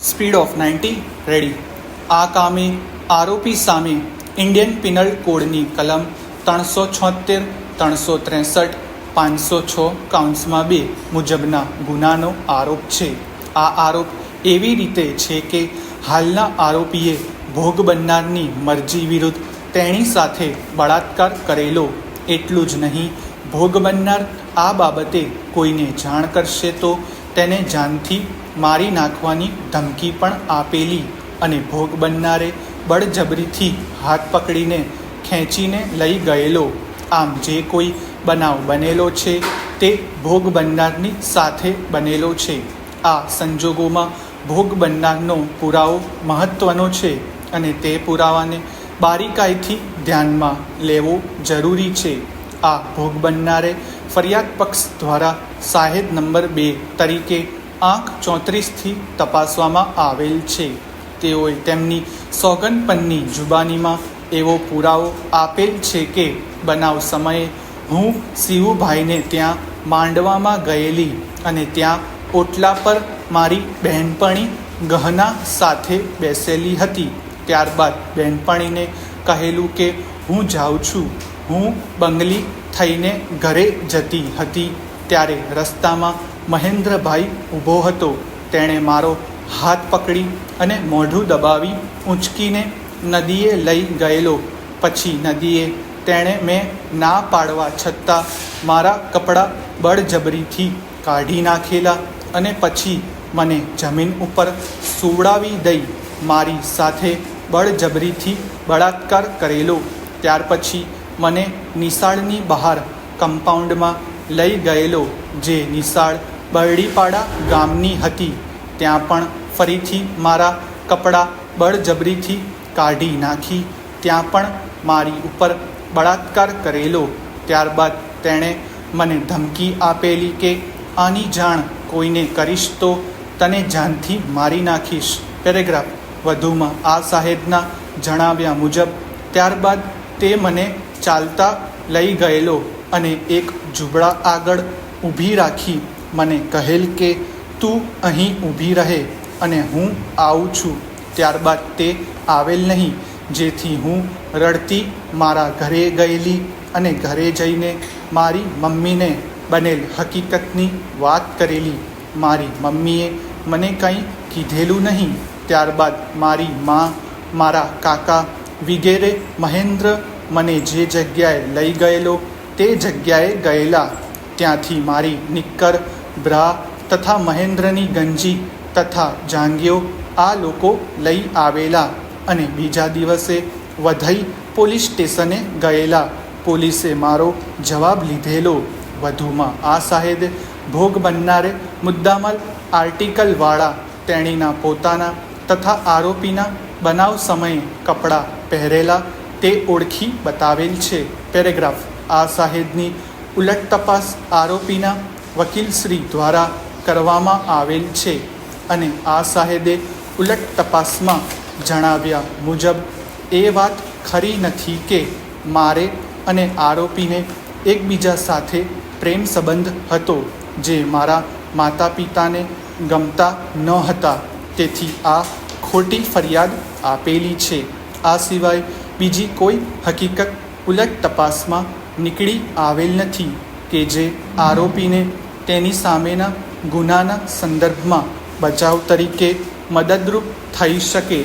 Speed of 90 ready. આ કામે આરોપી સામે ઇન્ડિયન પિનલ કોડની કલમ 376, 363, 506 કાઉન્ટ્સમાં 2 મુજબના ગુનાનો આરોપ છે. આ આરોપ એવી રીતે છે કે હાલના આરોપીએ ભોગ બનનારની મરજી વિરુદ્ધ તેણી સાથે બળાત્કાર કરેલો. એટલું જ નહીં, ભોગ બનનાર આ બાબતે કોઈને જાણ કરશે તો તેને જાનથી મારી નાખવાની ધમકી પણ આપેલી અને ભોગ બનનારે બળજબરીથી હાથ પકડીને ખેંચીને લઈ ગયેલો. આમ જે કોઈ બનાવ બનેલો છે તે ભોગ બનનારની સાથે બનેલો છે. આ સંજોગોમાં ભોગ બનનારનો પુરાવો મહત્વનો છે અને તે પુરાવાને બારીકાઈથી ધ્યાનમાં લેવો જરૂરી છે. આ ભોગ બનનારે ફરિયાદ પક્ષ દ્વારા સાહેદ નંબર 2 તરીકે આંક 34થી તપાસવામાં આવેલ છે. તેઓએ તેમની સોગંદપણની જુબાનીમાં એવો પુરાવો આપેલ છે કે બનાવ સમયે હું શિવુભાઈને ત્યાં માંડવામાં ગયેલી અને ત્યાં ઓટલા પર મારી બહેનપણી ગહના સાથે બેસેલી હતી. ત્યારબાદ બહેનપણીને કહેલું કે હું જાઉં છું. હું બંગલી થઈને ઘરે જતી હતી ત્યારે રસ્તામાં મહેન્દ્રભાઈ ઊભો હતો. તેણે મારો હાથ પકડી અને મોઢું દબાવી ઊંચકીને નદીએ લઈ ગયેલો. પછી નદીએ તેણે મેં ના પાડવા છતાં મારા કપડાં બળજબરીથી કાઢી નાખેલા અને પછી મને જમીન ઉપર સુવડાવી દઈ મારી સાથે બળજબરીથી બળાત્કાર કરેલો. ત્યાર પછી મને નિશાળની બહાર કમ્પાઉન્ડમાં લઈ ગયેલો, જે નિશાળ બરડીપાડા ગામની હતી. ત્યાં પણ ફરીથી મારા કપડાં બળજબરીથી કાઢી નાખી ત્યાં પણ મારી ઉપર બળાત્કાર કરેલો. ત્યારબાદ તેણે મને ધમકી આપેલી કે આની જાણ કોઈને કરીશ તો તને જાનથી મારી નાખીશ. પેરેગ્રાફ. વધુમાં આ સાહેબના જણાવ્યા મુજબ ત્યારબાદ તે મને ચાલતા લઈ ગયેલો અને એક ઝૂંપડા આગળ ઊભી રાખી મને કહેલ કે તું અહીં ઊભી રહે અને હું આવું છું. ત્યારબાદ તે આવેલ નહીં, જેથી હું રડતી મારા ઘરે ગયેલી અને ઘરે જઈને મારી મમ્મીને બનેલ હકીકતની વાત કરેલી. મારી મમ્મીએ મને કંઈ કીધેલું નહીં. ત્યારબાદ મારી મા, મારા કાકા વગેરે મહેન્દ્ર મને જે જગ્યાએ લઈ ગયેલો તે જગ્યાએ ગયેલા. ત્યાંથી મારી નિક્કર, બ્રા તથા મહેન્દ્રની ગંજી તથા જાંગીઓ આ લોકો લઈ આવેલા અને બીજા દિવસે વઘઈ પોલીસ સ્ટેશને ગયેલા. પોલીસે મારો જવાબ લીધેલો. વધુમાં આ સાહેબે ભોગ બનનારે મુદ્દામાલ આર્ટિકલવાળા તેણીના પોતાના તથા આરોપીના બનાવ સમયે કપડાં પહેરેલા તે ઓળખી બતાવેલ છે. પેરેગ્રાફ. આ સાહેબની ઉલટ તપાસ આરોપીના વકીલશ્રી દ્વારા કરવામાં આવેલ છે અને આ સાહેબે ઉલટ તપાસમાં જણાવ્યા મુજબ એ વાત ખરી નથી કે મારે અને આરોપીને એકબીજા સાથે પ્રેમ સંબંધ હતો, જે મારા માતા પિતાને ગમતા ન હતા. તેથી આ ખોટી ફરિયાદ આપેલી છે. આ સિવાય બીજી કોઈ હકીકત ઉલટ તપાસમાં નીકળી આવેલ નથી કે જે આરોપીને તેની સામેના ગુનાના સંદર્ભમાં બચાવ તરીકે મદદરૂપ થઈ શકે.